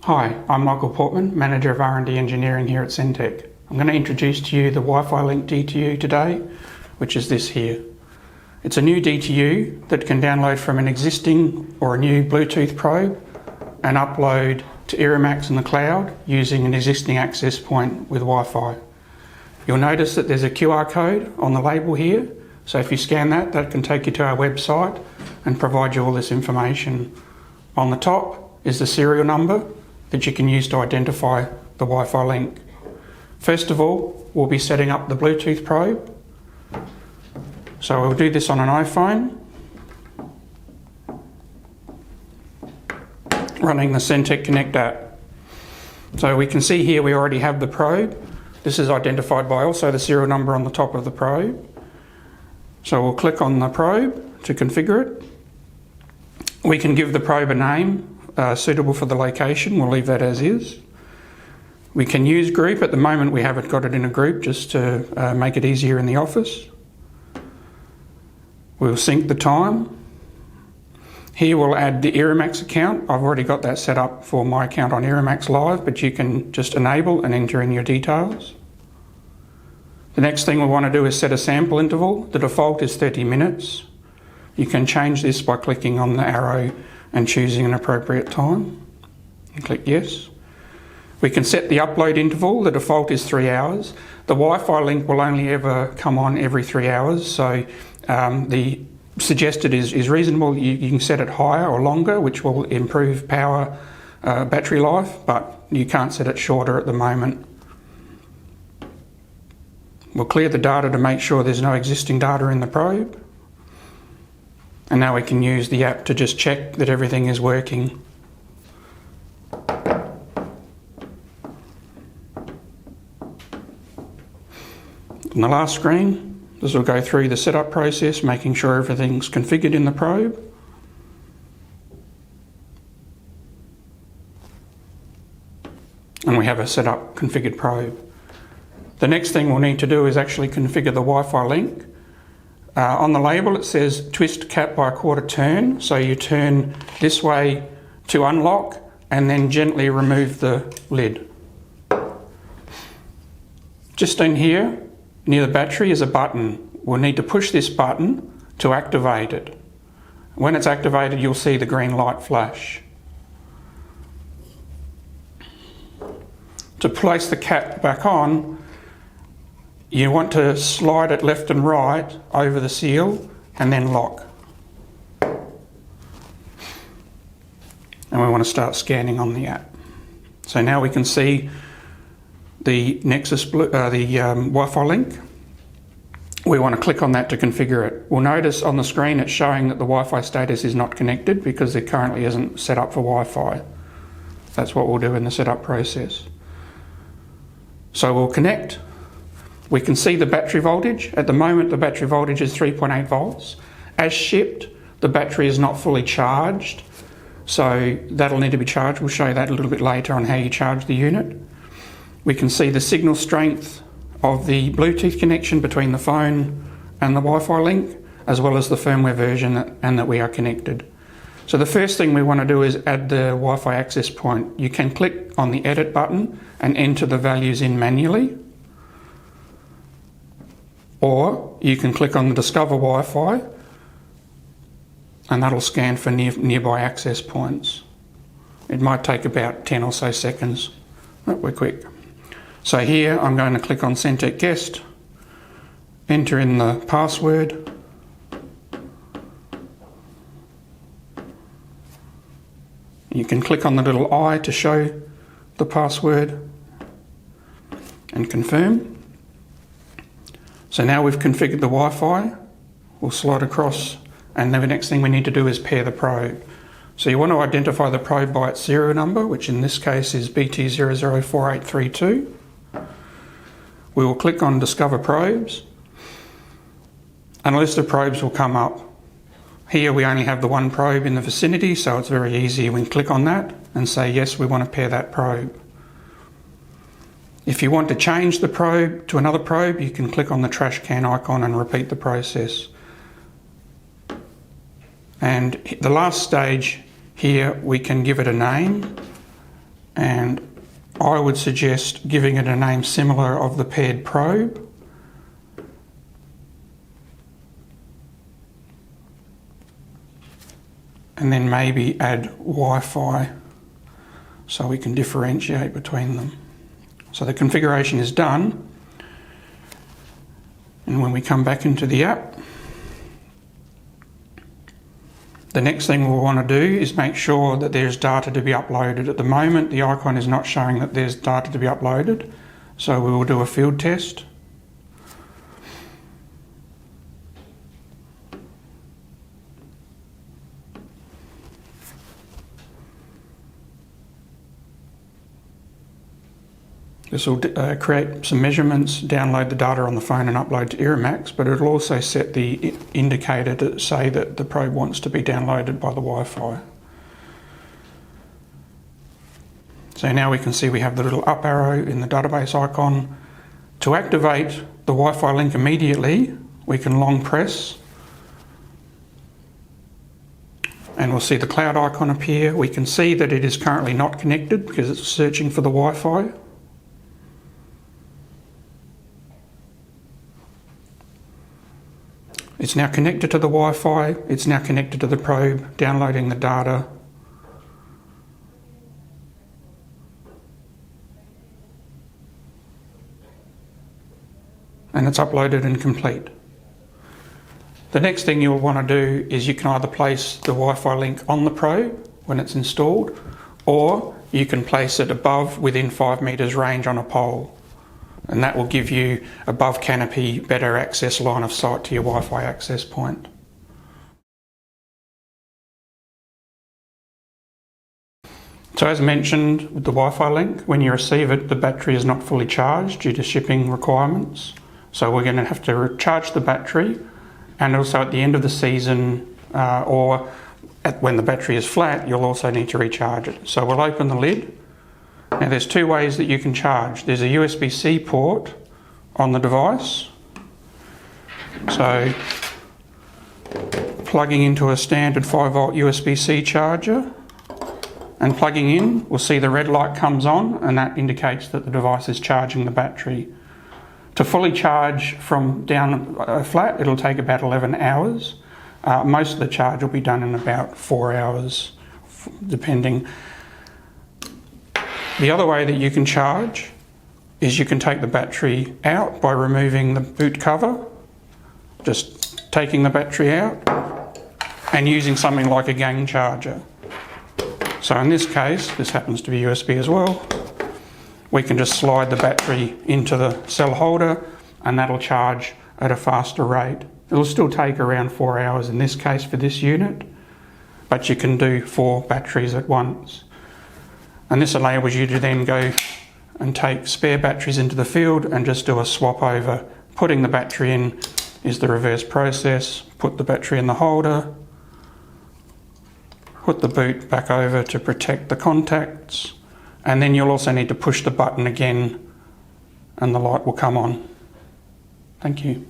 Hi, I'm Michael Portman, Manager of R&D Engineering here at Sentek. I'm going to introduce to you the Wi-Fi Link DTU today, which is this here. It's a new DTU that can download from an existing or a new Bluetooth probe and upload to Irimax in the cloud using an existing access point with Wi-Fi. You'll notice that there's a QR code on the label here, so if you scan that, that can take you to our website and provide you all this information. On the top is the serial number that you can use to identify the Wi-Fi link. First of all, we'll be setting up the Bluetooth probe. So we'll do this on an iPhone, running the Sentek Connect app. So we can see here we already have the probe. This is identified by also the serial number on the top of the probe. So we'll click on the probe to configure it. We can give the probe a name suitable for the location. We'll leave that as is. We can use group. At the moment we haven't got it in a group just to make it easier in the office. We'll sync the time. Here we'll add the Irimax account. I've already got that set up for my account on Irimax Live, but you can just enable and enter in your details. The next thing we want to do is set a sample interval. The default is 30 minutes. You can change this by clicking on the arrow and choosing an appropriate time. And click yes. We can set the upload interval. The default is 3 hours. The Wi-Fi link will only ever come on every 3 hours, so the suggested is reasonable. You can set it higher or longer, which will improve power, battery life, but you can't set it shorter at the moment. We'll clear the data to make sure there's no existing data in the probe. And now we can use the app to just check that everything is working. On the last screen, this will go through the setup process, making sure everything's configured in the probe. And we have a set up configured probe. The next thing we'll need to do is actually configure the Wi-Fi link. On the label it says twist cap by a quarter turn, so you turn this way to unlock and then gently remove the lid. Just in here, near the battery, is a button. We'll need to push this button to activate it. When it's activated, you'll see the green light flash. To place the cap back on, you want to slide it left and right over the seal and then lock. And we want to start scanning on the app. So now we can see the Wi-Fi link. We want to click on that to configure it. We'll notice on the screen it's showing that the Wi-Fi status is not connected because it currently isn't set up for Wi-Fi. That's what we'll do in the setup process. So we'll connect. We can see the battery voltage. At the moment the battery voltage is 3.8 volts. As shipped, the battery is not fully charged, so that'll need to be charged. We'll show you that a little bit later on how you charge the unit. We can see the signal strength of the Bluetooth connection between the phone and the Wi-Fi link, as well as the firmware version and that we are connected. So the first thing we want to do is add the Wi-Fi access point. You can click on the edit button and enter the values in manually, or you can click on the discover Wi-Fi and that'll scan for nearby access points. It might take about 10 or so seconds. Oh, we're quick. So here I'm going to click on Sentek Guest, enter in the password, you can click on the little I to show the password and confirm. So now we've configured the Wi-Fi, we'll slide across, and then the next thing we need to do is pair the probe. So you want to identify the probe by its serial number, which in this case is BT004832. We will click on Discover Probes, and a list of probes will come up. Here we only have the one probe in the vicinity, so it's very easy. We can click on that and say yes, we want to pair that probe. If you want to change the probe to another probe, you can click on the trash can icon and repeat the process. And the last stage here, we can give it a name and I would suggest giving it a name similar of the paired probe. And then maybe add Wi-Fi so we can differentiate between them. So the configuration is done, and when we come back into the app, the next thing we'll want to do is make sure that there's data to be uploaded. At the moment, the icon is not showing that there's data to be uploaded, so we will do a field test. This will create some measurements, download the data on the phone and upload to Iramax, but it'll also set the indicator to say that the probe wants to be downloaded by the Wi-Fi. So now we can see we have the little up arrow in the database icon. To activate the Wi-Fi link immediately, we can long press and we'll see the cloud icon appear. We can see that it is currently not connected because it's searching for the Wi-Fi. It's now connected to the Wi-Fi, it's now connected to the probe, downloading the data. And it's uploaded and complete. The next thing you'll want to do is you can either place the Wi-Fi link on the probe when it's installed, or you can place it above within 5 meters range on a pole. And that will give you above canopy better access line of sight to your Wi-Fi access point. So as mentioned with the Wi-Fi link, when you receive it, the battery is not fully charged due to shipping requirements. So we're going to have to recharge the battery, and also at the end of the season when the battery is flat, you'll also need to recharge it. So we'll open the lid. Now there's two ways that you can charge. There's a USB-C port on the device. So plugging into a standard 5-volt USB-C charger and plugging in, we'll see the red light comes on, and that indicates that the device is charging the battery. To fully charge from down flat, it'll take about 11 hours. Most of the charge will be done in about 4 hours, depending. The other way that you can charge is you can take the battery out by removing the boot cover, just taking the battery out and using something like a gang charger. So in this case, this happens to be USB as well, we can just slide the battery into the cell holder and that'll charge at a faster rate. It'll still take around 4 hours in this case for this unit, but you can do 4 batteries at once. And this enables you to then go and take spare batteries into the field and just do a swap over. Putting the battery in is the reverse process. Put the battery in the holder, put the boot back over to protect the contacts, and then you'll also need to push the button again and the light will come on. Thank you.